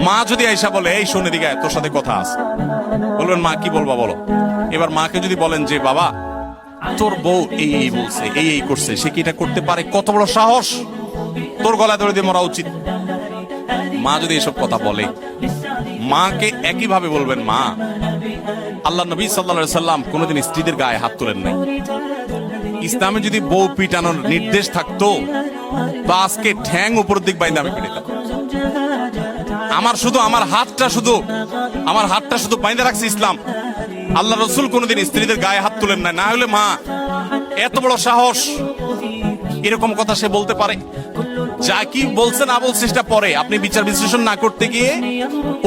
মা যদি আইসা বলে এই শোনে দিকে তোর সাথে কথা আছে, বলবেন মা কি বলবা বলো। এবার মাকে যদি বলেন যে বাবা তোর বউ এই এই বলছে, এই এই করছে, সে কি এটা করতে পারে, কত বড় সাহস, তোর গলায় ধরে দিয়ে মরা উচিত। মা যদি এসব কথা বলে, মাকে একই ভাবে বলবেন মা আল্লাহ নবী সাল্লাল্লাহু আলাইহি সাল্লাম কোনোদিন স্ত্রীদের গায়ে হাত তোলেন নাই। ইসলামে যদি বউ পিটানোর নির্দেশ থাকতো তো আজকে ঠ্যাং উপর দিক বাইন্দা আমি পিটাতাম। আমার হাতটা শুধু বাইন্দা রাখছে ইসলাম। আল্লাহ রসুল কোনোদিন স্ত্রীদের গায়ে হাত তুলেন না। না হলে মা এত বড় সাহস, এরকম কথা সে বলতে পারে। যা কি বলছে না বলছে সেটা পরে, আপনি বিচার বিশ্লেষণ না করতে গিয়ে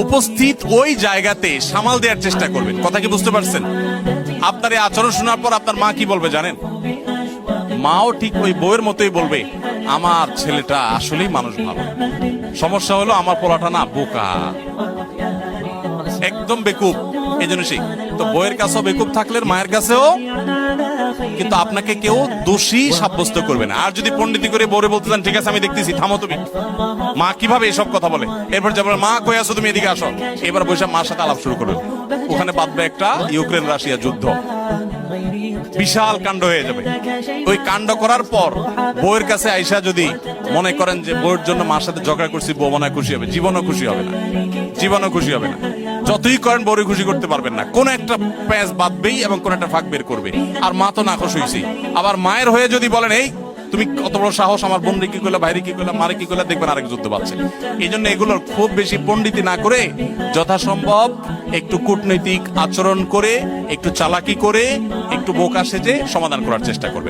উপস্থিত ওই জায়গাতে সামাল দেওয়ার চেষ্টা করবেন। কথা কি বুঝতে পারছেন? আপনার এই আচরণ শোনার পর আপনার মা কি বলবে জানেন? মাও ঠিক ওই বউয়ের মতোই বলবে আমার ছেলেটা আসলেই মানুষ ভালো, সমস্যা হলো আমার পোলাটা না বোকা, একদম বেকুব। এই জন্য সেই তো বউয়ের কাছেও বেকুব থাকলে মায়ের কাছেও, কিন্তু আপনাকে কেউ দোষী সাব্যস্ত করবে না। আর যদি পণ্ডিতি করে বউরে বলতে চান ঠিক আছে আমি দেখতেছি, থামো তুমি। মা কিভাবে এসব কথা বলে, এরপর যাবার মা কই আসো তুমি এদিকে আসো, এবার বসে মার সাথে আলাপ শুরু করবে। ওখানে বাঁধবে একটা ইউক্রেন রাশিয়া যুদ্ধ, বিশাল কাণ্ড হয়ে যাবে। ওই কাণ্ড করার পর বউয়ের কাছে আইসা যদি মনে করেন যে বউয়ের জন্য মার সাথে ঝগড়া করছি, বউ মনে হয় খুশি হবে, জীবনও খুশি হবে না, জীবনও খুশি হবে না। যতই করেন বউরে খুশি করতে পারবেন না, কোন একটা প্যাঁচ বাঁধবেই এবং কোন একটা ফাঁক বের করবে। আর মা তো নাখোশ হইছি। আবার মায়ের হয়ে যদি বলেন এই তুমি কত বড় সাহস, আমার বোন রে কি করলে, ভাইরে কি করলে, মারে কি করলে, দেখবেন আরেক যুদ্ধ পাচ্ছে। এই জন্য এগুলোর খুব বেশি পণ্ডিতি না করে যথাসম্ভব একটু কূটনৈতিক আচরণ করে, একটু চালাকি করে, একটু বোকা সেজে সমাধান করার চেষ্টা করবে।